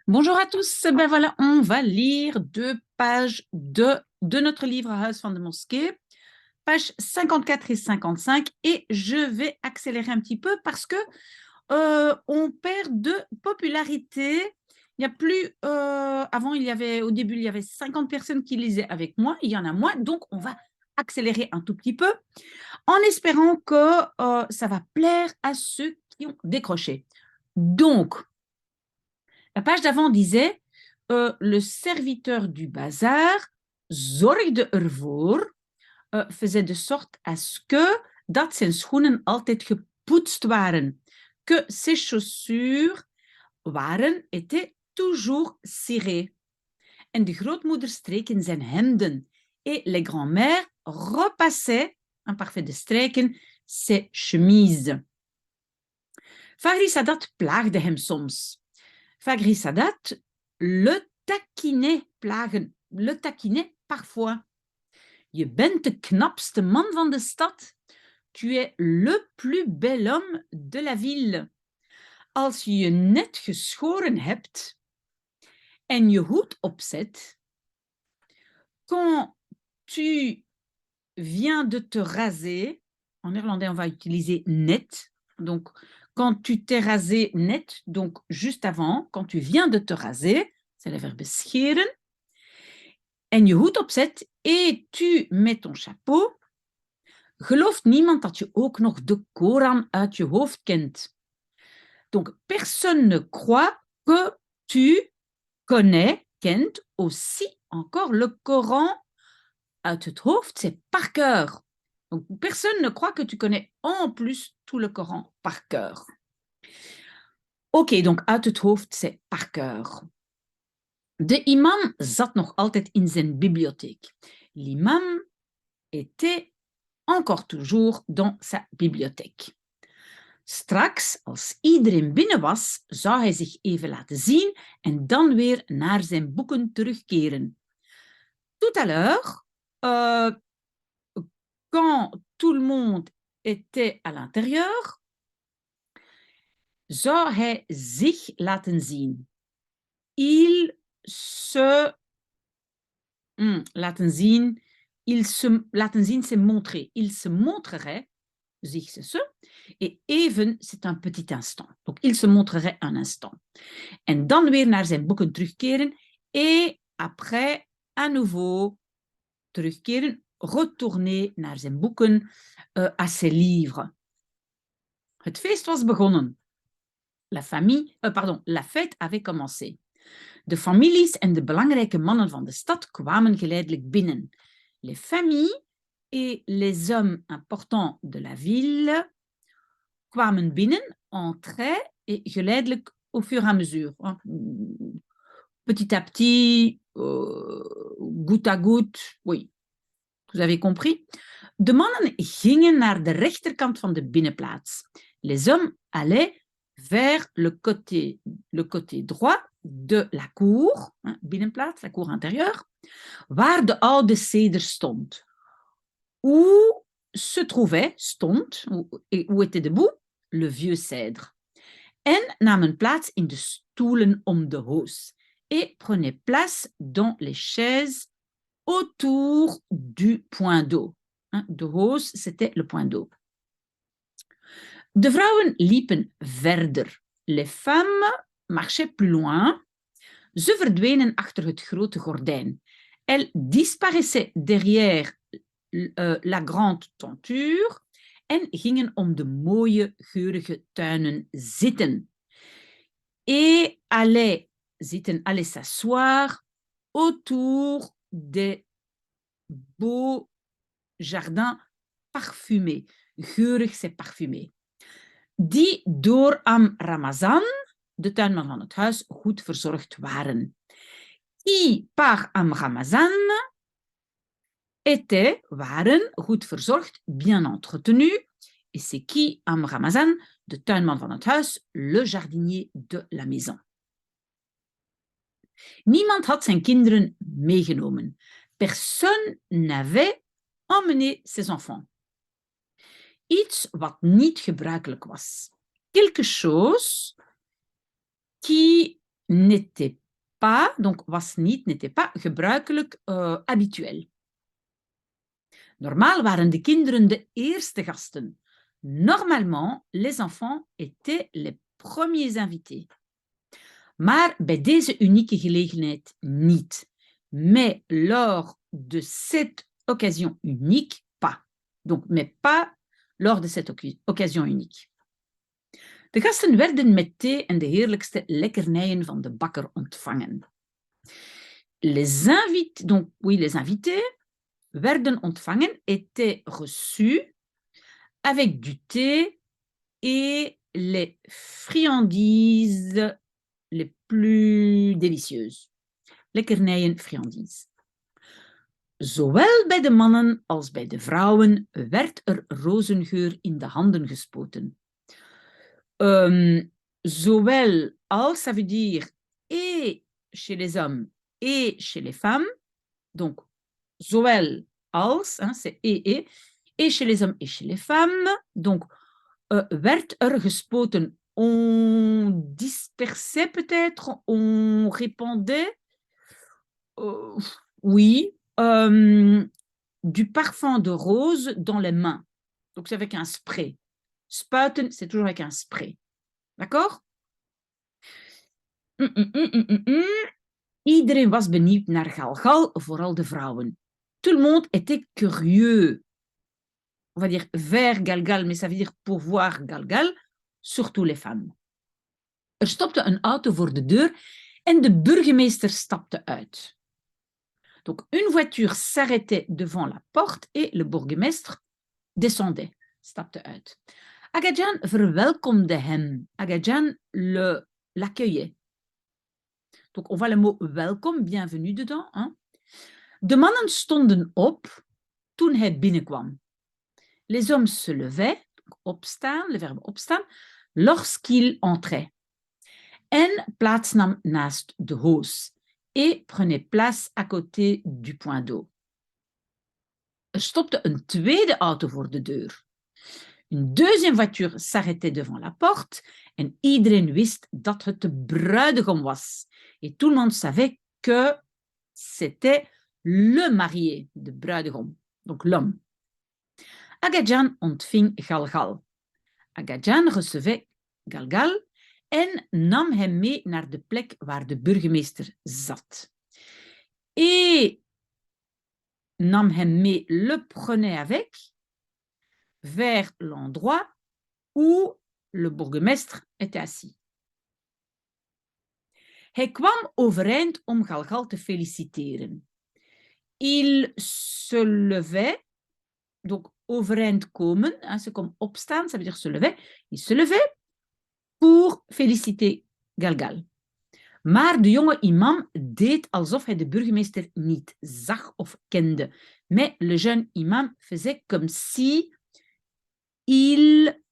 Bonjour à tous. Ben voilà, on va lire 2 pages de notre livre Huis van de Moskee, pages 54 et 55, et je vais accélérer un petit peu parce que on perd de popularité. Il n'y a plus, avant, au début, il y avait 50 personnes qui lisaient avec moi, il y en a moins, donc on va accélérer un tout petit peu en espérant que ça va plaire à ceux qui ont décroché. Donc, la page d'avant disait le serviteur du bazar zorgde ervoor, faisait de sorte à ce que dat zijn schoenen altijd gepoetst waren, que ses chaussures étaient toujours cirées. En de grootmoeder streek in zijn hemden et les grands-mères repassaient, un parfait de strijken, ses chemises. Fahri Sadat plaagde hem soms. Fagri Sadat le taquinait, plagen, le taquinait parfois. Je bent de knapste man van de stad. Tu es le plus bel homme de la ville. Als je je net geschoren hebt en je hoed opzet, quand tu viens de te raser, en néerlandais on va utiliser net, donc quand tu t'es rasé net, donc juste avant, quand tu viens de te raser, c'est le verbe scheren, en je hoed opzet et tu mets ton chapeau, gelooft niemand dat je ook nog de Koran uit je hoofd kent. Donc, personne ne croit que tu connais, kent aussi encore le Coran uit het hoofd, c'est par cœur. Donc, personne ne croit que tu connais en plus tout le Coran par cœur. Ok, donc uit het hoofd, c'est par cœur. De imam zat nog altijd in zijn bibliotheek. L'imam était encore toujours dans sa bibliothèque. Straks, als iedereen binnen was, zou hij zich even laten zien en dan weer naar zijn boeken terugkeren. Tout à l'heure, quand tout le monde était à l'intérieur, zou hij zich laten zien. Il se laten zien, laten zien, c'est montrer. Il se montrerait, zich c'est ce, et even, c'est un petit instant. Donc, il se montrerait un instant. En dan weer naar zijn boeken terugkeren, et après, à nouveau, terugkeren, retourner naar zijn boeken, à ses livres. Het feest was begonnen. La fête avait commencé. De families en de belangrijke mannen van de stad kwamen geleidelijk binnen. Les familles et les hommes importants de la ville kwamen binnen, entraient et geleidelijk au fur et à mesure. Petit à petit, goutte à goutte, oui, vous avez compris. De mannen gingen naar de rechterkant van de binnenplaats. Les hommes allaient vers le côté droit de la cour, binnenplaats, la cour intérieure, waar de oude ceder stond. Où se trouvait, stond, où était debout, le vieux cèdre. En namen plaats in de stoelen om de hoos et prenaient place dans les chaises autour du point d'eau. De hoos, c'était le point d'eau. De vrouwen liepen verder. Les femmes marchaient plus loin. Ze verdwenen achter het grote gordijn. Elles disparaissaient derrière la grande tenture en gingen om de mooie, geurige tuinen zitten. Et allaient s'asseoir autour des beaux jardins parfumés. Geurig, c'est parfumé. Die door Am Ramazan, de tuinman van het huis, goed verzorgd waren. Qui par Am Ramazan waren goed verzorgd, bien entretenus. Et c'est qui Am Ramazan, de tuinman van het huis, le jardinier de la maison. Niemand had zijn kinderen meegenomen. Personne n'avait emmené ses enfants. Iets wat niet gebruikelijk was. Quelque chose qui n'était pas, donc was niet, n'était pas gebruikelijk, habituel. Normaal waren de kinderen de eerste gasten. Normalement, les enfants étaient les premiers invités. Maar bij deze unieke gelegenheid niet. Mais lors de cette occasion unique, pas. Donc, mais pas lors de cette occasion unique. De gasten werden met thee en de heerlijkste lekkernijen van de bakker ontvangen. Les invités werden ontvangen, étaient reçus avec du thé et les friandises les plus délicieuses. Lekkernijen, friandises. Zowel bij de mannen als bij de vrouwen werd er rozengeur in de handen gespoten. Zowel als, ça veut dire et chez les hommes et chez les femmes. Donc, zowel als, hein, c'est et chez les hommes et chez les femmes. Donc, werd er gespoten. On dispersait peut-être, on répandait, oui, du parfum de rose dans les mains. Donc, c'est avec un spray. Spuiten, c'est toujours avec un spray. D'accord? Iedereen was benieuwd naar Galgal, vooral de vrouwen. Tout le monde était curieux. On va dire vers Galgal, mais ça veut dire pour voir Galgal, surtout les femmes. Er stopte een auto voor de deur en de burgemeester stapte uit. Donc, une voiture s'arrêtait devant la porte et le bourgmestre descendait, stapte uit. Agajan verwelkomde hem. Agajan l'accueillait. Donc, on voit le mot welkom, bienvenue dedans. Hein? De mannen stonden op toen hij binnenkwam. Les hommes se levaient, opstaan, le verbe opstaan, lorsqu'il entrait. En plaatsnam naast de hoos et prenait place à côté du point d'eau. Er stopte een tweede auto voor de deur. Une deuxième voiture s'arrêtait devant la porte en iedereen wist dat het de bruidegom was. Et tout le monde savait que c'était le marié, de bruidegom, donc l'homme. Agajan ontving Galgal. Agajan recevait Galgal en nam hem mee naar de plek waar de burgemeester zat. Et nam hem mee, le prenait avec, vers l'endroit où le bourgmestre était assis. Hij kwam overeind om Galgal te feliciteren. Il se levait, donc overeind komen, hein, c'est comme opstaan, ça veut dire se lever. Il se levait pour féliciter Galgal. Maar de jonge imam deed alsof hij de burgemeester niet zag of kende. Mais le jeune imam faisait comme si il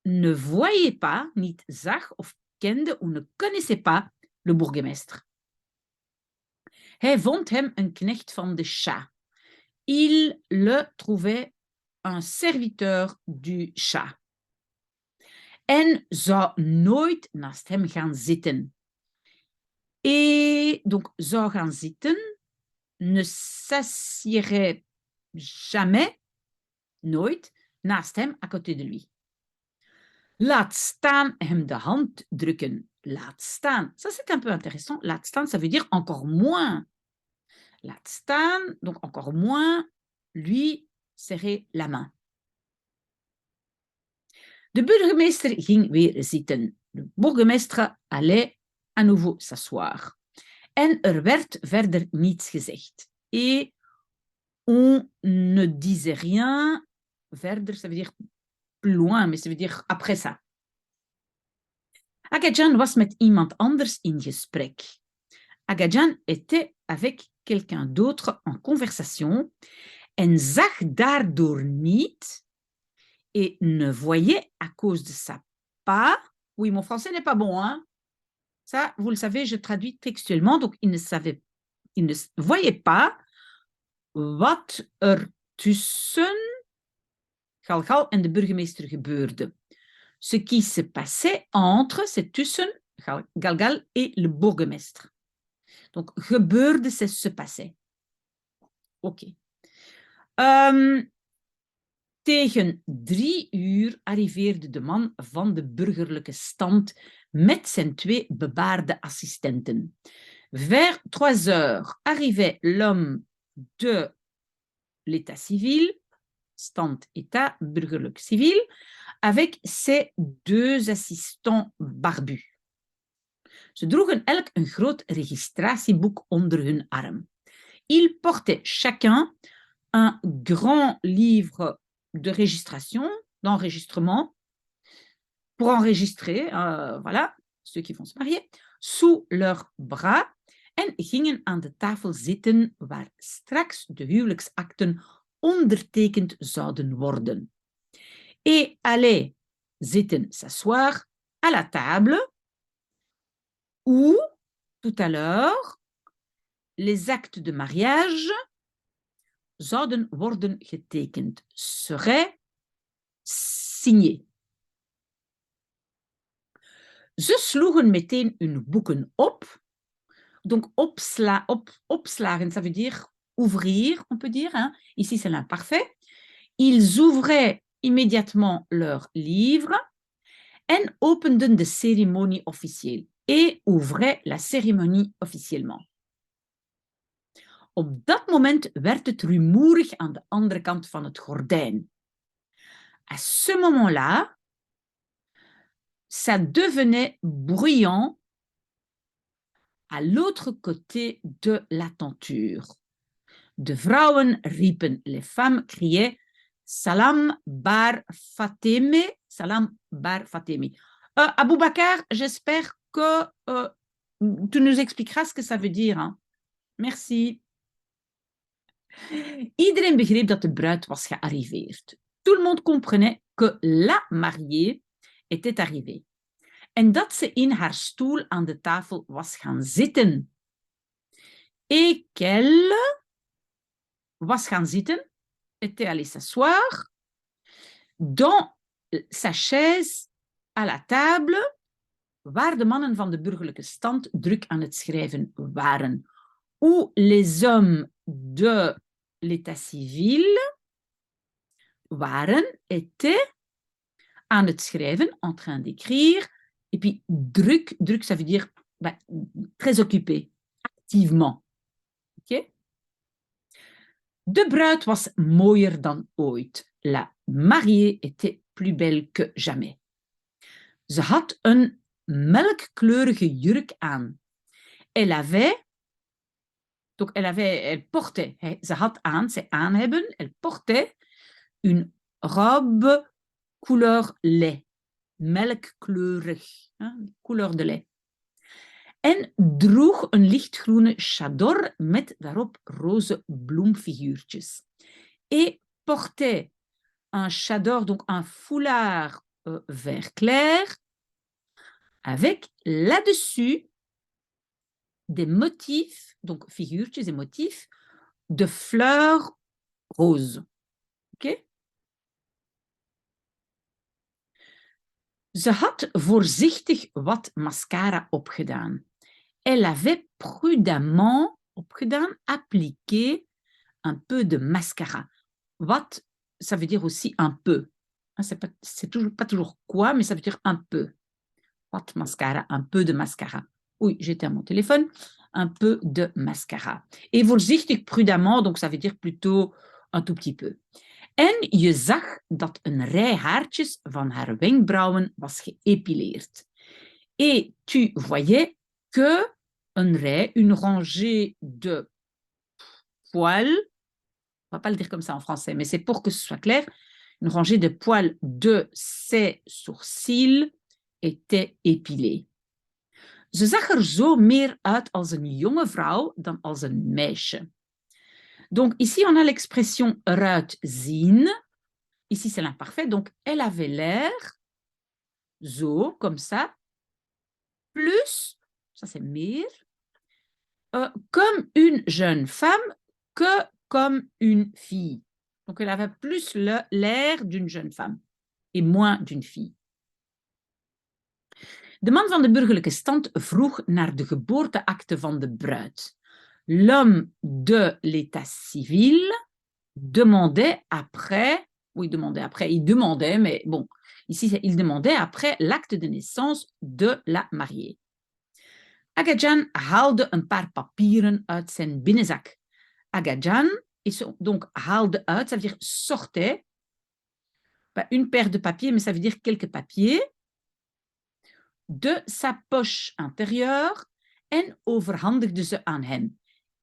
ne voyait pas, niet zag of kende ou ne connaissait pas le bourgmestre. Hij vond hem een knecht van de Shah. Il le trouvait un serviteur du Shah. En zou nooit naast hem gaan zitten. Et donc, zou gaan zitten, ne s'assierait jamais, nooit, naast hem, à côté de lui. Laat staan hem de hand drukken. Laat staan. Ça, c'est un peu intéressant. Laat staan, ça veut dire encore moins. Laat staan, donc encore moins, lui serrer la main. De burgemeester ging weer zitten. De bourgmestre allait à nouveau s'asseoir. En er werd verder niets gezegd. Et on ne disait rien. Verder, ça veut dire plus loin, mais ça veut dire après ça. Agajan was met iemand anders in gesprek. Agajan était avec quelqu'un d'autre en conversation en zag daardoor niet et ne voyait à cause de ça pas. Oui, mon français n'est pas bon, hein? Ça, vous le savez, je traduis textuellement, donc il ne voyait pas wat er tussen Galgal en de burgemeester gebeurde. Ce qui se passait entre, c'est tussen Galgal et le bourgmestre. Donc, gebeurde, c'est se passait. Oké. Tegen 3 uur arriveerde de man van de burgerlijke stand met zijn 2 bebaarde assistenten. Vers 3 heures arrivait l'homme de l'état civil, stand état, burgerlijk civil, avec ses 2 assistants barbus. Ze droegen elk een groot registratieboek onder hun arm. Ils portaient chacun un grand livre de registration, d'enregistrement, pour enregistrer, voilà, ceux qui vont se marier, sous leurs bras en gingen aan de tafel zitten waar straks de huwelijksakten ondertekend zouden worden. Et allaient zitten s'asseoir à la table où, tout à l'heure, les actes de mariage zouden worden getekend, seraient signés. Ze sloegen meteen hun boeken op. Donc, opslagen, ça veut dire ouvrir, on peut dire. Hein? Ici, c'est l'imparfait. Ils ouvraient immédiatement leurs livres en openden de cérémonie officielle et ouvraient la cérémonie officiellement. Op dat moment werd het rumoerig aan de andere kant van het gordijn. À ce moment-là, ça devenait bruyant à l'autre côté de la tenture. De vrouwen riepen, les femmes criaient Salam bar Fateme, Salam bar Fateme. Abou Bakar, j'espère que tu nous expliqueras ce que ça veut dire. Hein? Merci. Iedereen begreep dat de bruid was gearriveerd. Tout le monde comprenait que la mariée était arrivée. En dat ze in haar stoel aan de tafel was gaan zitten. Et qu'elle was gaan zitten, était allée s'asseoir dans sa chaise à la table, waar de mannen van de burgerlijke stand druk aan het schrijven waren. Où les hommes de l'état civil étaient aan het schrijven, en train d'écrire, et puis druk, ça veut dire très occupé, activement. Okay? De bruid was mooier dan ooit. La mariée était plus belle que jamais. Ze had een melkkleurige jurk aan. Elle portait, ze had aan, ze aan hebben, elle portait une robe couleur lait, melkkleurig, couleur de lait. En droeg een lichtgroene chador met daarop roze bloemfiguurtjes. Et portait un chador, donc un foulard vert clair, avec là-dessus des motifs, donc figuurtjes et motifs, de fleurs roses. Okay? Ze had voorzichtig wat mascara opgedaan. Elle avait prudemment opgedaan, appliqué un peu de mascara. Wat, ça veut dire aussi un peu. C'est toujours, pas toujours quoi, mais ça veut dire un peu. Wat mascara, un peu de mascara. Oui, j'étais à mon téléphone. Un peu de mascara. Et voorzichtig, prudemment, donc ça veut dire plutôt un tout petit peu. En je zag dat een rij haartjes van haar wenkbrauwen was geëpileerd. Et tu voyais que une rij, une rangée de poils, on va pas le dire comme ça en français, mais c'est pour que ce soit clair, une rangée de poils de ses sourcils était épilée. Ze zag er zo meer uit als een jonge vrouw dan als een meisje. Donc ici, on a l'expression eruit zien. Ici, c'est l'imparfait. Donc, elle avait l'air, zo, comme ça, plus, ça c'est meer, comme une jeune femme que comme une fille. Donc, elle avait plus l'air d'une jeune femme et moins d'une fille. De man van de burgerlijke stand vroeg naar de geboorteakte van de bruid. L'homme de l'état civil demandait après, oui, il demandait, mais bon, ici, il demandait après l'acte de naissance de la mariée. Agajan haalde een paar papieren uit zijn binnenzak. Agajan donc haalde uit, ça veut dire sortait, pas une paire de papiers, mais ça veut dire quelques papiers, de sa poche intérieure en overhandigde ze aan hem.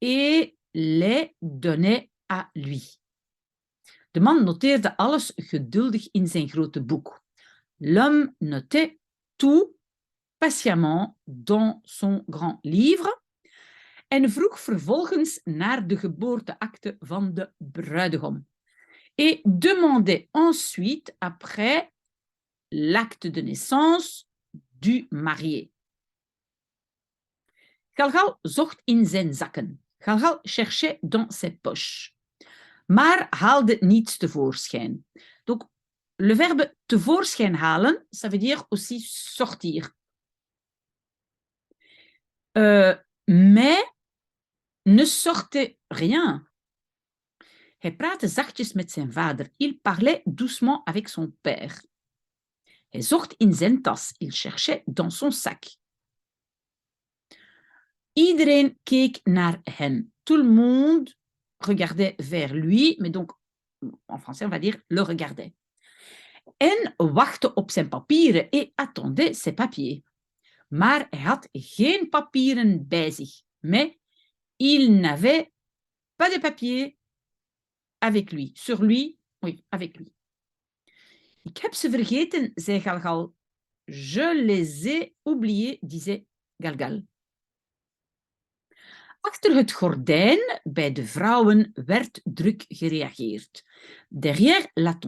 Et les donnait à lui. De man noteerde alles geduldig in zijn grote boek. L'homme notait tout patiemment dans son grand livre en vroeg vervolgens naar de geboorteakte van de bruidegom. Et demandait ensuite, après, l'acte de naissance du marié. Galgal zocht in zijn zakken. Galgal cherchait dans ses poches. Maar haalde niets tevoorschijn. Donc, le verbe tevoorschijn halen, ça veut dire aussi sortir. Mais ne sortait rien. Hij praatte zachtjes met zijn vader. Il parlait doucement avec son père. Hij zocht in zijn tas. Il cherchait dans son sac. Iedereen keek naar hen. Tout le monde regardait vers lui, mais donc, en français, on va dire, le regardait. En wachtte op zijn papieren et attendait ses papiers. Maar hij had geen papieren bij zich. Mais il n'avait pas de papiers avec lui. Sur lui, oui, avec lui. Ik heb ze vergeten, zei Galgal. Je les ai oubliés, disait Galgal. Achter het gordijn bij de vrouwen werd druk gereageerd. Derrière la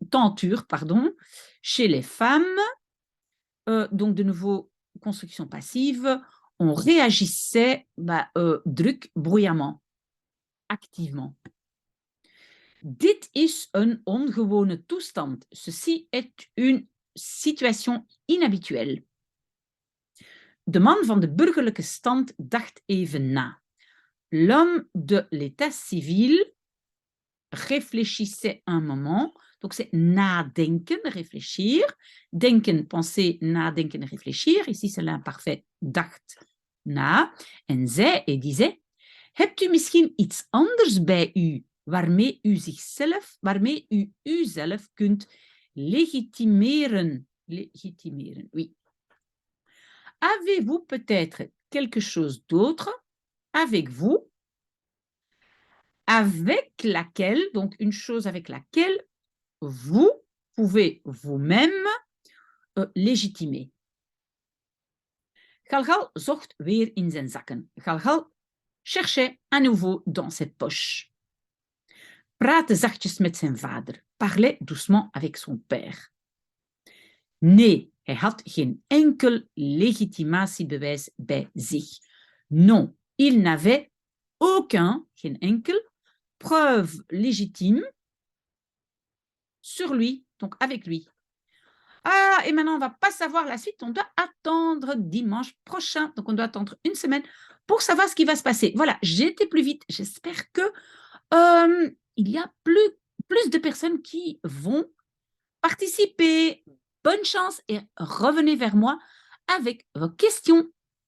tenture, chez les femmes, donc de nouveau construction passive, on réagissait druk, bruyamment, activement. Dit is een ongewone toestand. Ceci est une situation inhabituelle. De man van de burgerlijke stand dacht even na. L'homme de l'état civil réfléchissait un moment. Donc, c'est nadenken, réfléchir. Denken, penser, nadenken, réfléchir. Ici, c'est l'imparfait dacht na. En zei et disait, hebt u misschien iets anders bij u waarmee u uzelf kunt legitimeren? Legitimeren, oui. Avez-vous peut-être quelque chose d'autre avec vous, avec laquelle, donc une chose avec laquelle vous pouvez vous-même légitimer? Galgal zocht weer in zijn zakken. Galgal cherchait à nouveau dans ses poches. Praatte zachtjes met zijn vader. Parlait doucement avec son père. Nee, hij had geen enkel legitimatiebewijs bij zich. Non, il n'avait aucun, geen enkel, preuve légitime sur lui, donc avec lui. Ah, et maintenant, on ne va pas savoir la suite. On doit attendre dimanche prochain. Donc, on doit attendre une semaine pour savoir ce qui va se passer. Voilà, j'ai été plus vite. J'espère que il y a plus de personnes qui vont participer. Bonne chance et revenez vers moi avec vos questions.